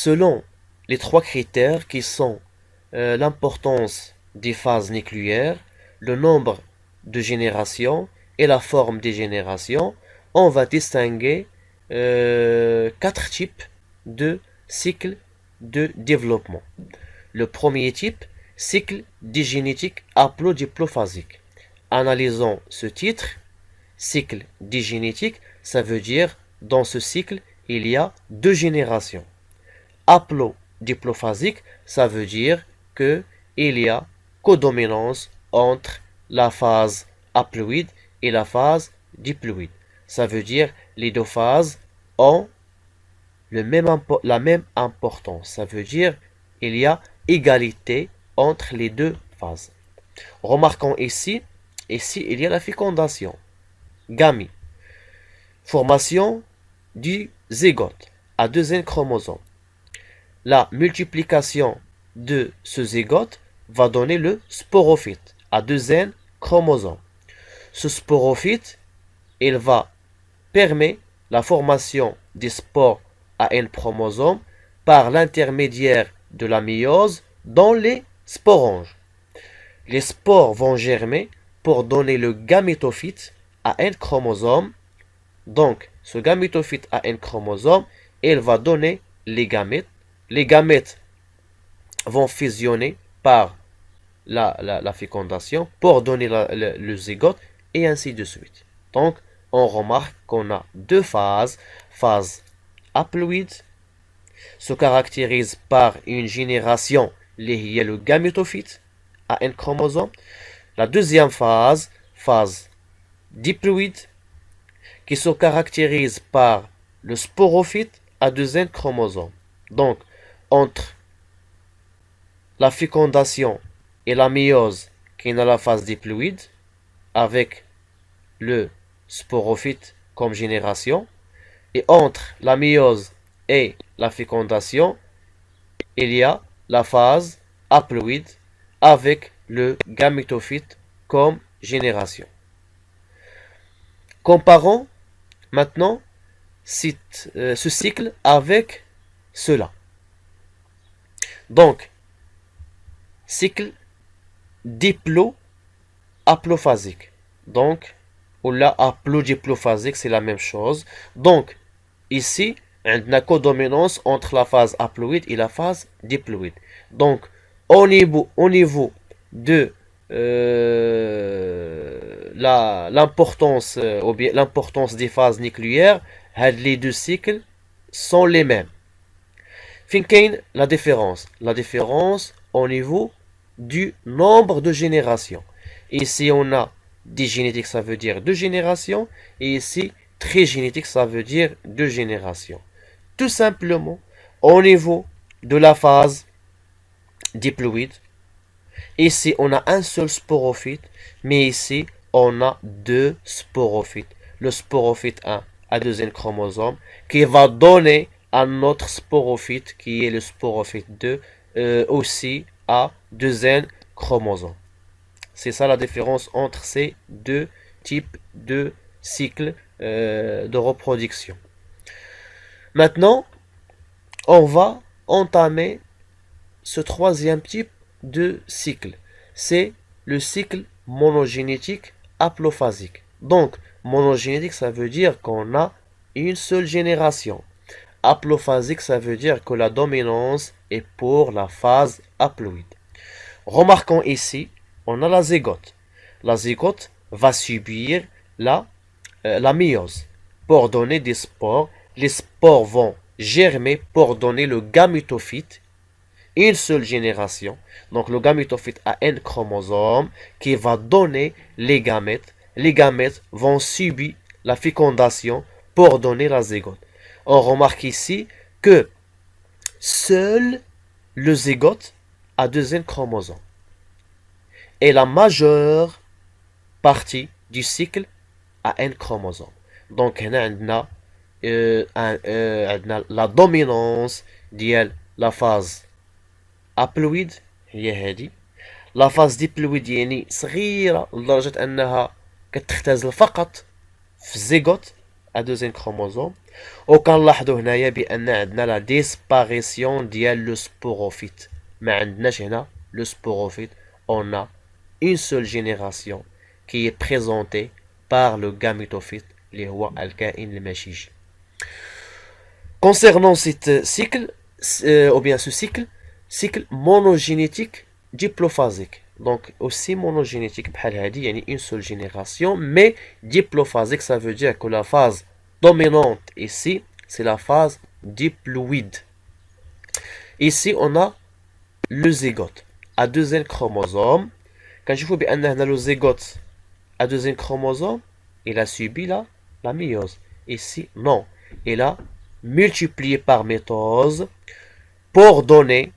selon les trois critères qui sont l'importance des phases nucléaires, le nombre de générations et la forme des générations, on va distinguer quatre types de cycles de développement. Le premier type, cycle digénétique haplodiplophasique. Analysons ce titre. Cycle digénétique, ça veut dire dans ce cycle, il y a deux générations. Haplodiplophasique, ça veut dire que il y a codominance entre la phase haploïde et la phase diploïde. Ça veut dire les deux phases ont la même importance. Ça veut dire il y a égalité entre les deux phases. Remarquons ici il y a la fécondation. Gamie. Formation du zygote à deux N chromosomes. La multiplication de ce zygote va donner le sporophyte à deux N chromosomes. Ce sporophyte, il va permettre la formation des spores à N chromosomes par l'intermédiaire de la méiose dans les sporanges. Les spores vont germer pour donner le gamétophyte à N chromosomes. Donc, ce gamétophyte à N chromosomes, il va donner les gamètes. Les gamètes vont fusionner par la fécondation pour donner le zygote et ainsi de suite. Donc, on remarque qu'on a deux phases. Phase haploïde se caractérise par une génération liée le gamétophyte à N chromosome. La deuxième phase, phase diploïde, qui se caractérise par le sporophyte à deux N chromosomes. Donc, entre la fécondation et la méiose, qui est dans la phase diploïde, avec le sporophyte comme génération, et entre la méiose et la fécondation, il y a la phase haploïde avec le gamétophyte comme génération. Comparons maintenant ce cycle avec cela. Donc, cycle diplo-haplophasique. Donc, ou là, haplodiplophasique, c'est la même chose. Donc, ici, on a une codominance entre la phase haploïde et la phase diploïde. Donc, au niveau de l'importance ou bien l'importance des phases nucléaires, les deux cycles sont les mêmes. Fin la différence. La différence au niveau du nombre de générations. Ici, on a digénétique, ça veut dire deux générations. Et ici, trigénétique, ça veut dire deux générations. Tout simplement, au niveau de la phase diploïde, ici, on a un seul sporophyte. Mais ici, on a deux sporophytes. Le sporophyte 1 à deuxième chromosome qui va donner un autre sporophyte qui est le sporophyte 2 aussi à deuxième chromosome. C'est ça la différence entre ces deux types de cycles de reproduction. Maintenant, on va entamer ce troisième type de cycle. C'est le cycle monogénétique haplophasique. Donc, monogénétique, ça veut dire qu'on a une seule génération. Haplophasique, ça veut dire que la dominance est pour la phase haploïde. Remarquons ici, on a la zygote. La zygote va subir la méiose pour donner des spores. Les spores vont germer pour donner le gamétophyte, une seule génération. Donc le gamétophyte a N chromosomes qui va donner les gamètes. Les gamètes vont subir la fécondation pour donner la zygote. On remarque ici que seul le zygote a deux N chromosomes. Et la majeure partie du cycle a N chromosomes. Donc, on a la dominance ديال la phase haploïde هي هذه. لا فاز ديبلويد يعني صغيرة لدرجة أنها كتختزل فقط في الزيغوت à deuxième chromosome. وكنلاحظوا هنايا بان عندنا لا ديسباريسيون ديال لو سبوروفيت. ما عندناش هنا لو سبوروفيت. on a une seule génération qui est présentée par le gamétophyte اللي هو الكائن المشيج. Concernant ce cycle, ou bien ce cycle monogénétique diplophasique. Donc aussi monogénétique, يعني une seule génération, mais diplophasique, ça veut dire que la phase dominante ici, c'est la phase diploïde. Ici, on a le zygote à deuxième chromosome. Quand je vois bien le zygote à deuxième chromosome, il a subi la méiose. Ici, non. Il a multiplié par mitose pour donner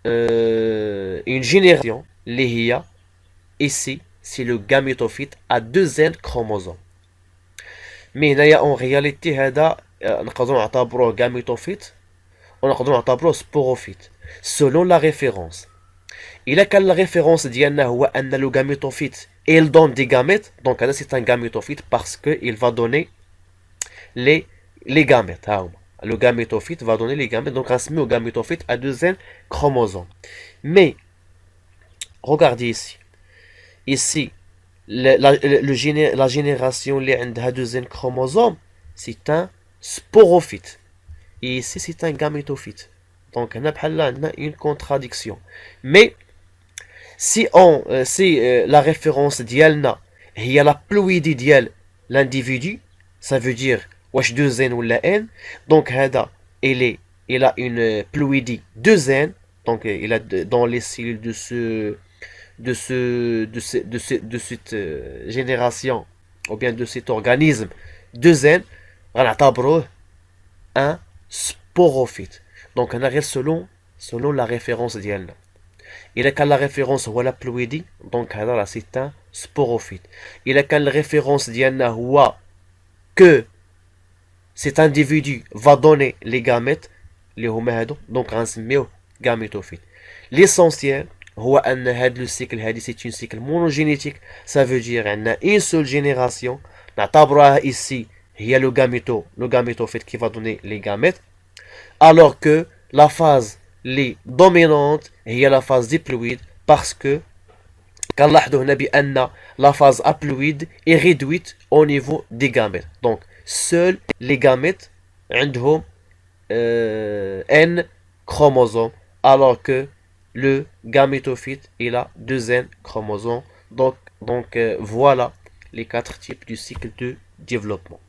une génération. L'IA, ici, c'est le gamétophyte à deuxième chromosome. Mais en réalité, هذا نقدروا نعتبروه gamétophyte ونقدروا نعتبروه sporophyte selon la référence. إلا كان la référence ديالنا هو أن le gamétophyte il donne des gamètes, donc هذا c'est un gamétophyte parce que il va donner les gamètes. Le gamétophyte va donner les gamètes, donc on se met au gamétophyte à deuxième chromosome. Mais regardez ici la génération à deuxième chromosome, c'est un sporophyte. Et ici, c'est un gamétophyte. Donc, on a une contradiction. Mais, si la référence d'Yalna, il y a la ploïdie d'Yal, l'individu, ça veut dire, wesh 2N ou la N, donc, il a une ploïdie 2N, donc, il a dans les cellules de cette génération, ou bien de cet organisme 2N, on a un sporophyte. Donc on arrive selon la référence d'Yalna. Il a quand la référence ou la ploïdie, donc c'est un sporophyte. Il a quand la référence d'Yalna ou que cet individu va donner les gamètes, les homèdes, donc on se met au gamétophyte. L'essentiel, le cycle c'est un cycle monogénétique, ça veut dire qu'on a une seule génération. Ici, il y a le gamétophyte qui va donner les gamètes, alors que la phase dominante il y a la phase diploïde, parce que la phase haploïde est réduite au niveau des gamètes. Donc seuls les gamètes ont N chromosomes, alors que le gamétophyte il a 2N chromosomes. Donc voilà les 4 types du cycle de développement.